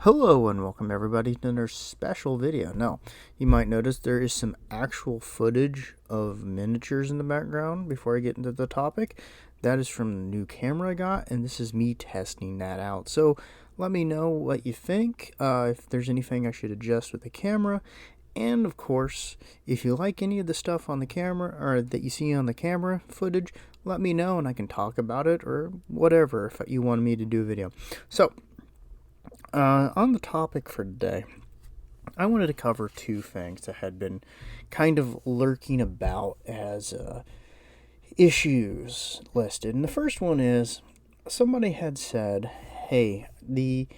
Hello and welcome everybody to another special video. Now, you might notice there is some actual footage of miniatures in the background before I get into the topic. That is from the new camera I got, and this is me testing that out. So let me know what you think, if there's anything I should adjust with the camera. And of course, if you like any of the stuff on the camera or that you see on the camera footage, let me know and I can talk about it or whatever if you want me to do a video. So, on the topic for today, I wanted to cover two things that had been kind of lurking about as issues listed. And the first one is somebody had said, hey, the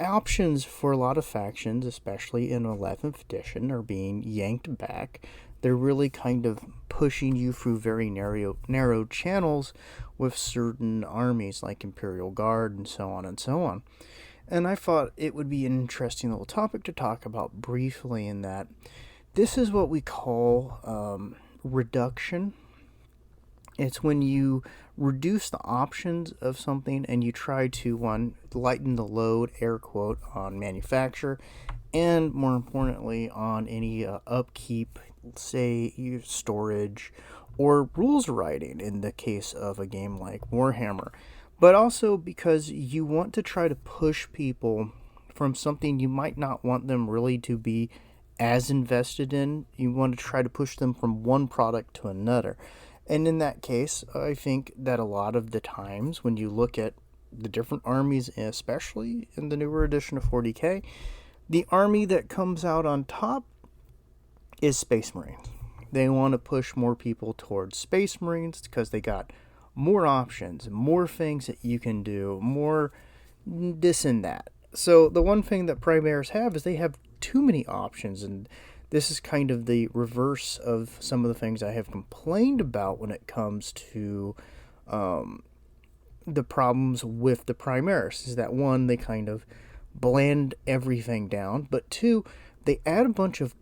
options for a lot of factions, especially in 11th edition, are being yanked back. They're really kind of pushing you through very narrow channels with certain armies like Imperial Guard and so on and so on. And I thought it would be an interesting little topic to talk about briefly, in that this is what we call reduction. It's when you reduce the options of something and you try to, one, lighten the load, air quote, on manufacture, and more importantly on any upkeep, say storage or rules writing in the case of a game like Warhammer. But also because you want to try to push people from something you might not want them really to be as invested in. You want to try to push them from one product to another. And in that case, I think that a lot of the times when you look at the different armies, especially in the newer edition of 40k, the army that comes out on top is Space Marines. They want to push more people towards Space Marines because they got more options, more things that you can do, more this and that. So the one thing that Primaires have is they have too many options, and this is kind of the reverse of some of the things I have complained about when it comes to the problems with the Primaires. Is that one, they kind of bland everything down, but two, they add a bunch of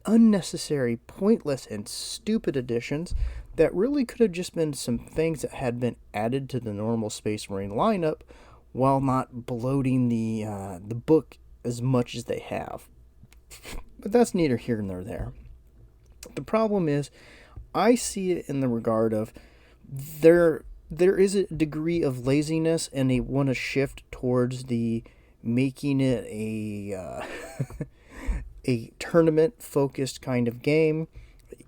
unnecessary, pointless, and stupid additions that really could have just been some things that had been added to the normal Space Marine lineup, while not bloating the book as much as they have. But that's neither here nor there. The problem is, I see it in the regard of there is a degree of laziness, and they want to shift towards the making it a a tournament focused kind of game,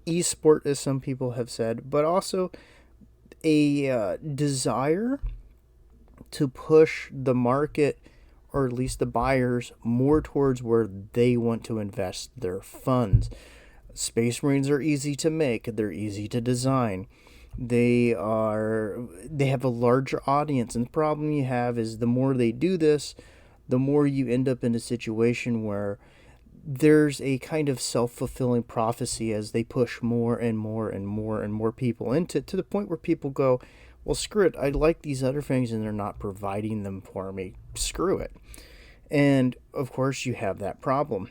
esport as some people have said, but also a desire to push the market, or at least the buyers, more towards where they want to invest their funds. Space Marines are easy to make, they're easy to design. They have a larger audience, and the problem you have is the more they do this, the more you end up in a situation where there's a kind of self-fulfilling prophecy as they push more and more and more and more people into, to the point where people go, well, screw it, I like these other things and they're not providing them for me, screw it. And of course you have that problem.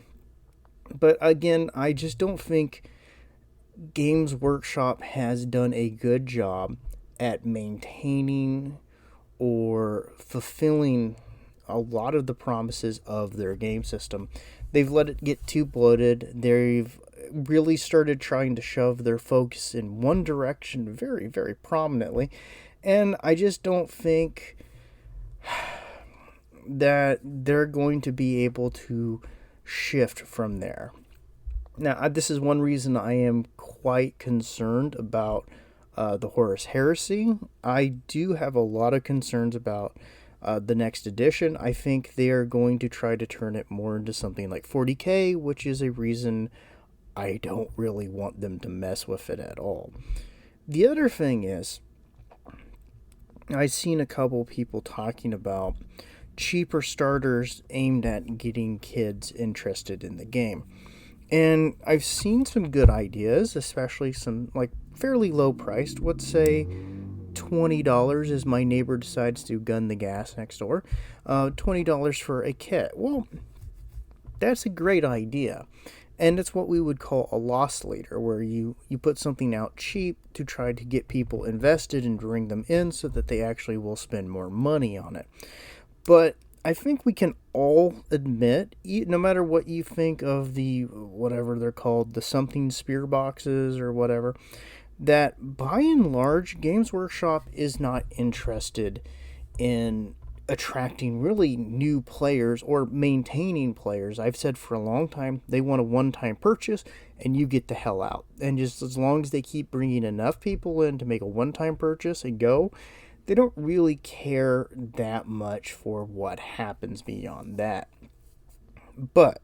But again, I just don't think Games Workshop has done a good job at maintaining or fulfilling a lot of the promises of their game system. They've let it get too bloated. They've really started trying to shove their focus in one direction very, very prominently. And I just don't think that they're going to be able to shift from there. Now, this is one reason I am quite concerned about the Horus Heresy. I do have a lot of concerns about the next edition. I think they are going to try to turn it more into something like 40k, which is a reason I don't really want them to mess with it at all. The other thing is, I've seen a couple people talking about cheaper starters aimed at getting kids interested in the game. And I've seen some good ideas, especially some like fairly low priced. Let's say $20 as my neighbor decides to gun the gas next door. $20 for a kit. Well, that's a great idea. And it's what we would call a loss leader, where you put something out cheap to try to get people invested and bring them in so that they actually will spend more money on it. But I think we can all admit, no matter what you think of the whatever they're called, the something spear boxes or whatever, that by and large, Games Workshop is not interested in attracting really new players or maintaining players. I've said for a long time they want a one-time purchase and you get the hell out. And just as long as they keep bringing enough people in to make a one-time purchase and go, they don't really care that much for what happens beyond that. But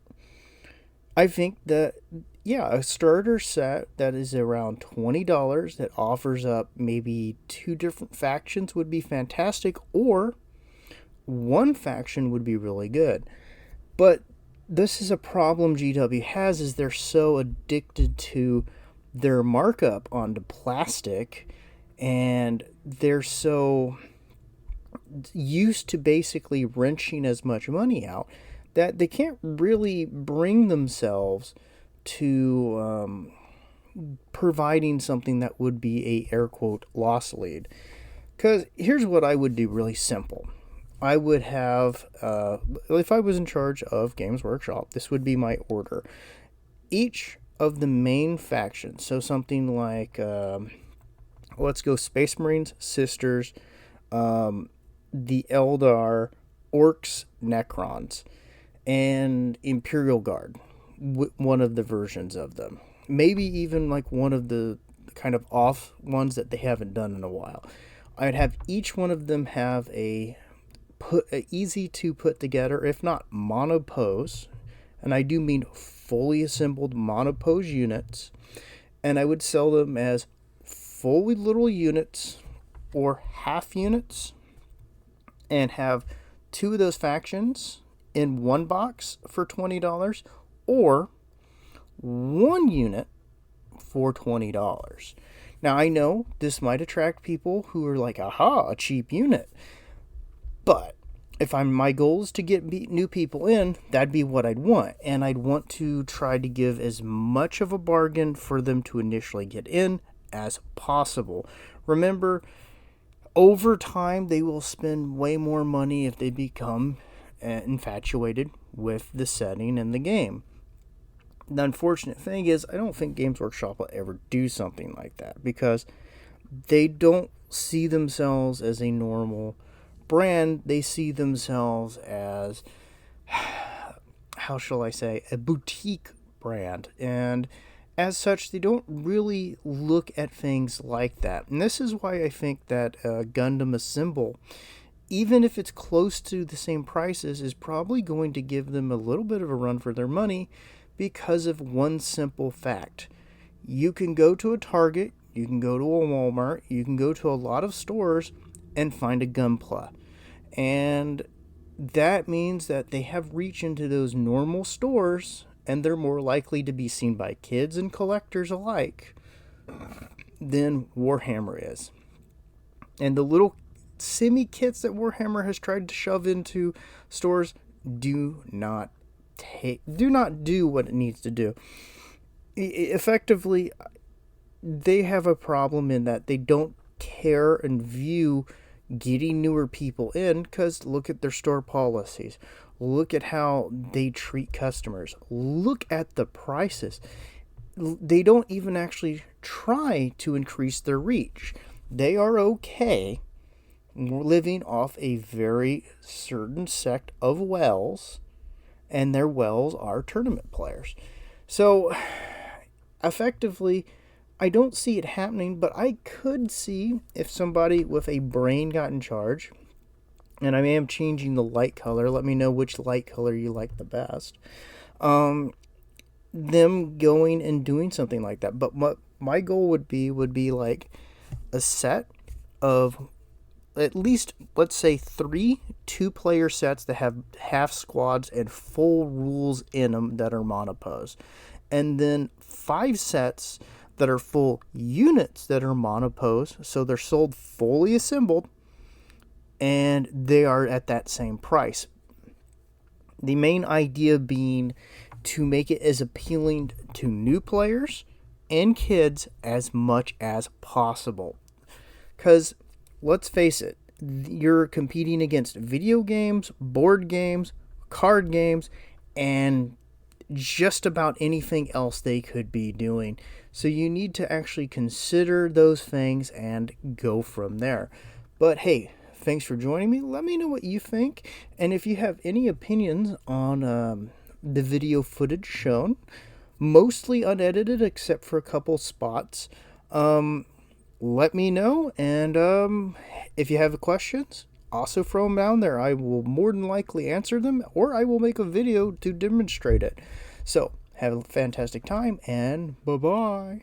I think that, yeah, a starter set that is around $20 that offers up maybe two different factions would be fantastic, or one faction would be really good. But this is a problem GW has, is they're so addicted to their markup onto plastic, and they're so used to basically wrenching as much money out that they can't really bring themselves to providing something that would be a air quote loss lead. Because here's what I would do really simple. I would have, if I was in charge of Games Workshop, this would be my order. Each of the main factions, so something like, let's go Space Marines, Sisters, the Eldar, Orcs, Necrons, and Imperial Guard, one of the versions of them. Maybe even like one of the kind of off ones that they haven't done in a while. I'd have each one of them have a easy to put together, if not monopose, and I do mean fully assembled monopose units, and I would sell them as fully little units or half units, and have two of those factions in one box for $20, or one unit for $20. Now I know this might attract people who are like, aha, a cheap unit. But if my goal is to get new people in, that'd be what I'd want. And I'd want to try to give as much of a bargain for them to initially get in as possible. Remember, over time, they will spend way more money if they become infatuated with the setting and the game. The unfortunate thing is, I don't think Games Workshop will ever do something like that, because they don't see themselves as a normal brand. They see themselves as, how shall I say, a boutique brand, and as such they don't really look at things like that. And this is why I think that Gundam Assemble, even if it's close to the same prices, is probably going to give them a little bit of a run for their money, because of one simple fact. You can go to a Target, you can go to a Walmart, you can go to a lot of stores and find a Gunpla. And that means that they have reach into those normal stores, and they're more likely to be seen by kids and collectors alike than Warhammer is. And the little semi-kits that Warhammer has tried to shove into stores do not do what it needs to do. Effectively, they have a problem in that they don't care and view getting newer people in, because look at their store policies, look at how they treat customers, look at the prices. They don't even actually try to increase their reach. They are okay living off a very certain sect of whales, and their whales are tournament players. So effectively, I don't see it happening, but I could see if somebody with a brain got in charge, and I am changing the light color. Let me know which light color you like the best. Them going and doing something like that. But what my goal would be like a set of at least, let's say, 3 2-player sets that have half squads and full rules in them that are monopose. And then 5 sets that are full units that are monopose, so they're sold fully assembled, and they are at that same price. The main idea being to make it as appealing to new players and kids as much as possible. Because, let's face it, you're competing against video games, board games, card games, and just about anything else they could be doing. So you need to actually consider those things and go from there. But hey, thanks for joining me. Let me know what you think. And if you have any opinions on the video footage shown, mostly unedited except for a couple spots, let me know. And if you have questions, also throw them down there. I will more than likely answer them, or I will make a video to demonstrate it. So, have a fantastic time, and bye-bye.